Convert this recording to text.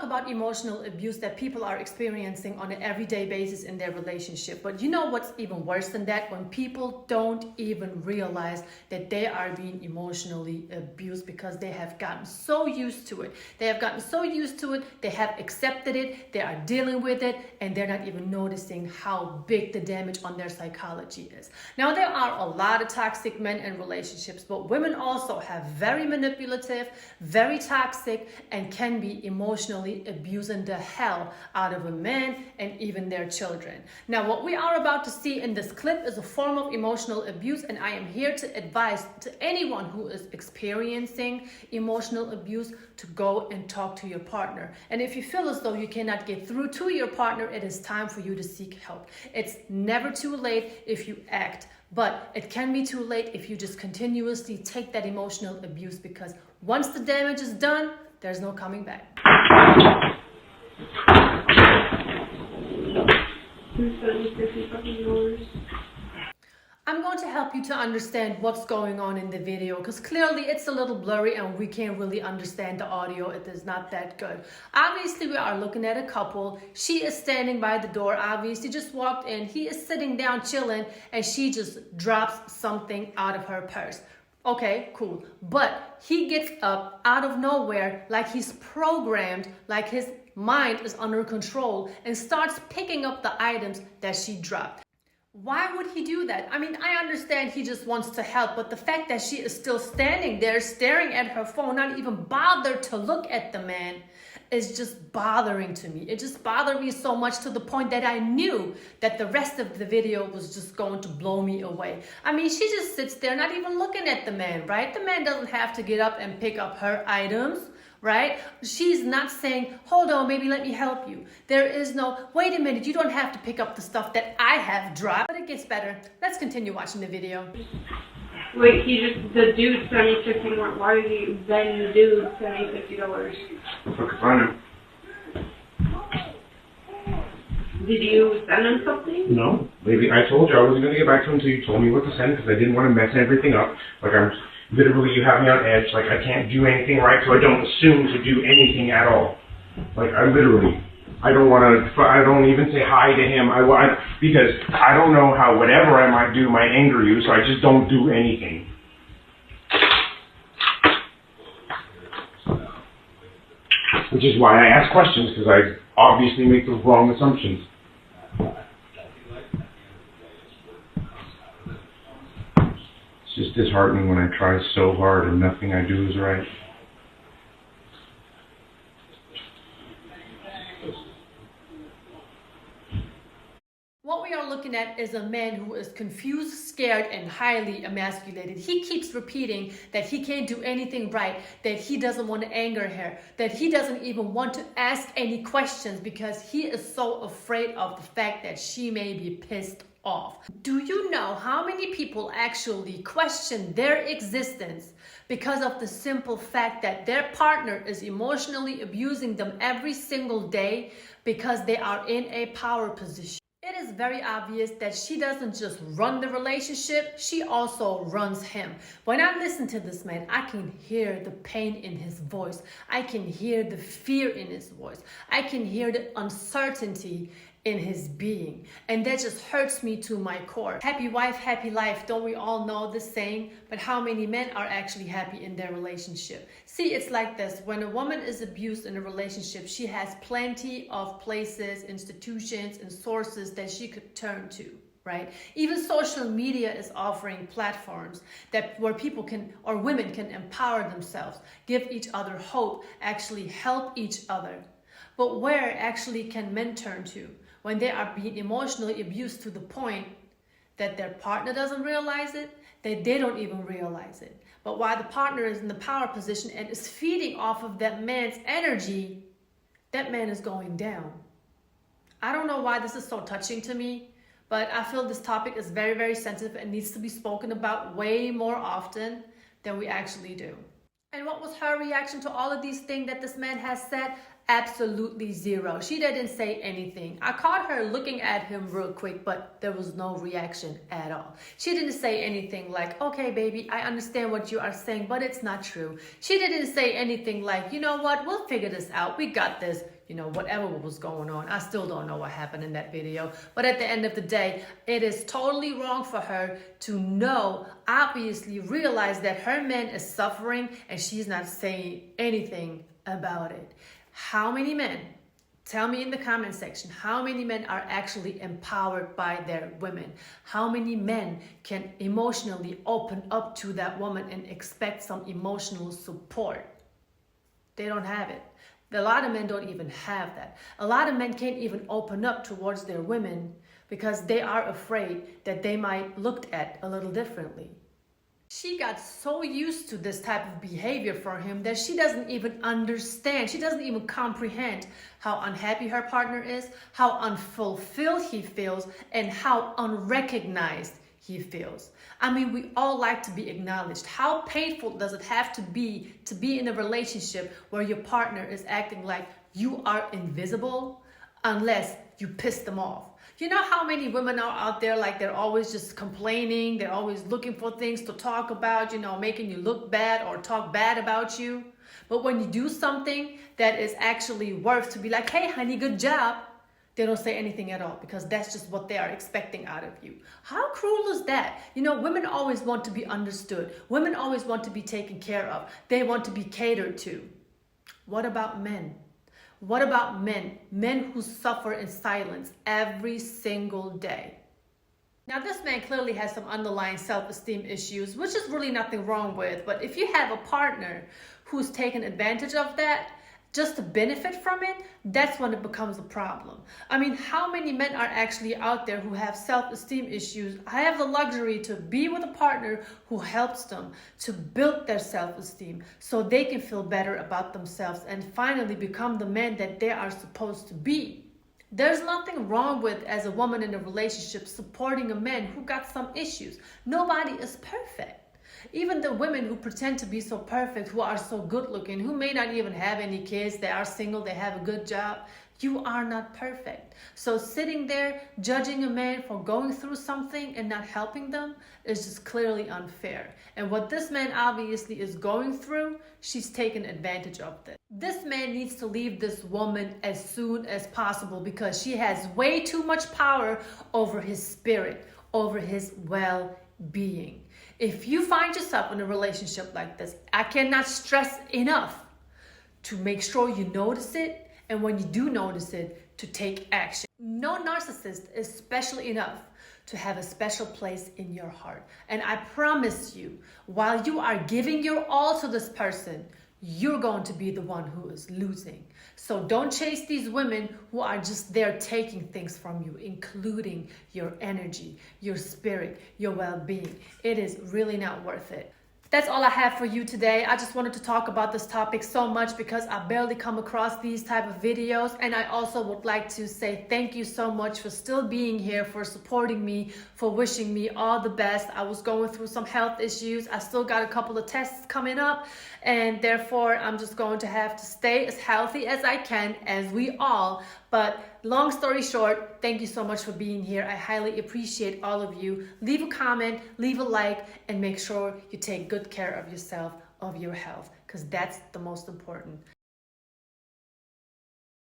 talk about emotional abuse that people are experiencing on an everyday basis in their relationship. But you know what's even worse than that? When people don't even realize that they are being emotionally abused because they have gotten so used to it. They have gotten so used to it, they have accepted it, they are dealing with it, and they're not even noticing how big the damage on their psychology is. Now, there are a lot of toxic men in relationships, but women also have very manipulative, very toxic, and can be emotionally abusing the hell out of a man and even their children. Now, what we are about to see in this clip is a form of emotional abuse, and I am here to advise to anyone who is experiencing emotional abuse to go and talk to your partner. And if you feel as though you cannot get through to your partner, it is time for you to seek help. It's never too late if you act, but it can be too late if you just continuously take that emotional abuse, because once the damage is done, there's no coming back. I'm going to help you to understand what's going on in the video, because clearly it's a little blurry and we can't really understand the audio. It is not that good. Obviously, we are looking at a couple. She is standing by the door. Obviously, just walked in. He is sitting down chilling, and she just drops something out of her purse. Okay, cool. But he gets up out of nowhere, like he's programmed, like his mind is under control, and starts picking up the items that she dropped. Why would he do that? I mean, I understand he just wants to help, but the fact that she is still standing there staring at her phone, not even bothered to look at the man, is just bothering to me. It just bothered me so much to the point that I knew that the rest of the video was just going to blow me away. I mean, she just sits there not even looking at the man, right? The man doesn't have to get up and pick up her items, right? She's not saying, hold on, maybe let me help you. There is no, wait a minute, you don't have to pick up the stuff that I have dropped. But it gets better. Let's continue watching the video. Wait, the dude sent me $50. Why did he then the dude send me $50? If I could find him. Did you send him something? No. Maybe I told you I wasn't going to get back to him until you told me what to send, because I didn't want to mess everything up. Like, I'm literally, you have me on edge. Like, I can't do anything right, so I don't assume to do anything at all. Like, I don't want to, I don't even say hi to him. Because I don't know how whatever I might do might anger you, so I just don't do anything. Which is why I ask questions, because I obviously make the wrong assumptions. It's just disheartening when I try so hard and nothing I do is right. What we are looking at is a man who is confused, scared, and highly emasculated. He keeps repeating that he can't do anything right, that he doesn't want to anger her, that he doesn't even want to ask any questions because he is so afraid of the fact that she may be pissed off. Do you know how many people actually question their existence because of the simple fact that their partner is emotionally abusing them every single day because they are in a power position? It is very obvious that she doesn't just run the relationship, she also runs him. When I listen to this man, I can hear the pain in his voice. I can hear the fear in his voice. I can hear the uncertainty in his being. And that just hurts me to my core. Happy wife, happy life. Don't we all know this saying? But how many men are actually happy in their relationship? See, it's like this. When a woman is abused in a relationship, she has plenty of places, institutions, and sources that she could turn to. Right? Even social media is offering platforms where people can, or women can, empower themselves, give each other hope, actually help each other. But where actually can men turn to when they are being emotionally abused to the point that their partner doesn't realize it, that they don't even realize it? But while the partner is in the power position and is feeding off of that man's energy, that man is going down. I don't know why this is so touching to me, but I feel this topic is very, very sensitive and needs to be spoken about way more often than we actually do. And what was her reaction to all of these things that this man has said? absolutely zero. She didn't say anything. I caught her looking at him real quick, but there was no reaction at all. She didn't say anything like, okay, baby, I understand what you are saying, but it's not true. She didn't say anything like, you know what, we'll figure this out. We got this. You know, whatever was going on. I still don't know what happened in that video. But at the end of the day, it is totally wrong for her to know, obviously realize that her man is suffering and she's not saying anything about it. How many men, tell me in the comment section, how many men are actually empowered by their women? How many men can emotionally open up to that woman and expect some emotional support? They don't have it. A lot of men don't even have that. A lot of men can't even open up towards their women because they are afraid that they might looked at a little differently. She got so used to this type of behavior for him that she doesn't even understand. She doesn't even comprehend how unhappy her partner is, how unfulfilled he feels, and how unrecognized he feels. I mean, we all like to be acknowledged. How painful does it have to be in a relationship where your partner is acting like you are invisible unless you piss them off? You know how many women are out there like they're always just complaining, they're always looking for things to talk about, you know, making you look bad or talk bad about you. But when you do something that is actually worth to be like, hey honey, good job, they don't say anything at all because that's just what they are expecting out of you. How cruel is that? You know, women always want to be understood. Women always want to be taken care of. They want to be catered to. What about men? What about men? Men who suffer in silence every single day. Now, this man clearly has some underlying self-esteem issues, which is really nothing wrong with. But if you have a partner who's taken advantage of that, just to benefit from it, that's when it becomes a problem. I mean, how many men are actually out there who have self-esteem issues? I have the luxury to be with a partner who helps them to build their self-esteem so they can feel better about themselves and finally become the men that they are supposed to be. There's nothing wrong with, as a woman in a relationship, supporting a man who got some issues. Nobody is perfect. Even the women who pretend to be so perfect, who are so good looking, who may not even have any kids, they are single, they have a good job, you are not perfect. So sitting there judging a man for going through something and not helping them is just clearly unfair. And what this man obviously is going through, she's taken advantage of this. This man needs to leave this woman as soon as possible because she has way too much power over his spirit, over his well-being. If you find yourself in a relationship like this, I cannot stress enough to make sure you notice it, and when you do notice it, to take action. No narcissist is special enough to have a special place in your heart. And I promise you, while you are giving your all to this person, you're going to be the one who is losing. So don't chase these women who are just there taking things from you, including your energy, your spirit, your well-being. It is really not worth it. That's all I have for you today. I just wanted to talk about this topic so much because I barely come across these type of videos. And I also would like to say thank you so much for still being here, for supporting me, for wishing me all the best. I was going through some health issues. I still got a couple of tests coming up, and therefore I'm just going to have to stay as healthy as I can, as we all. But long story short, thank you so much for being here. I highly appreciate all of you. Leave a comment, leave a like, and make sure you take good care of yourself, of your health, because that's the most important.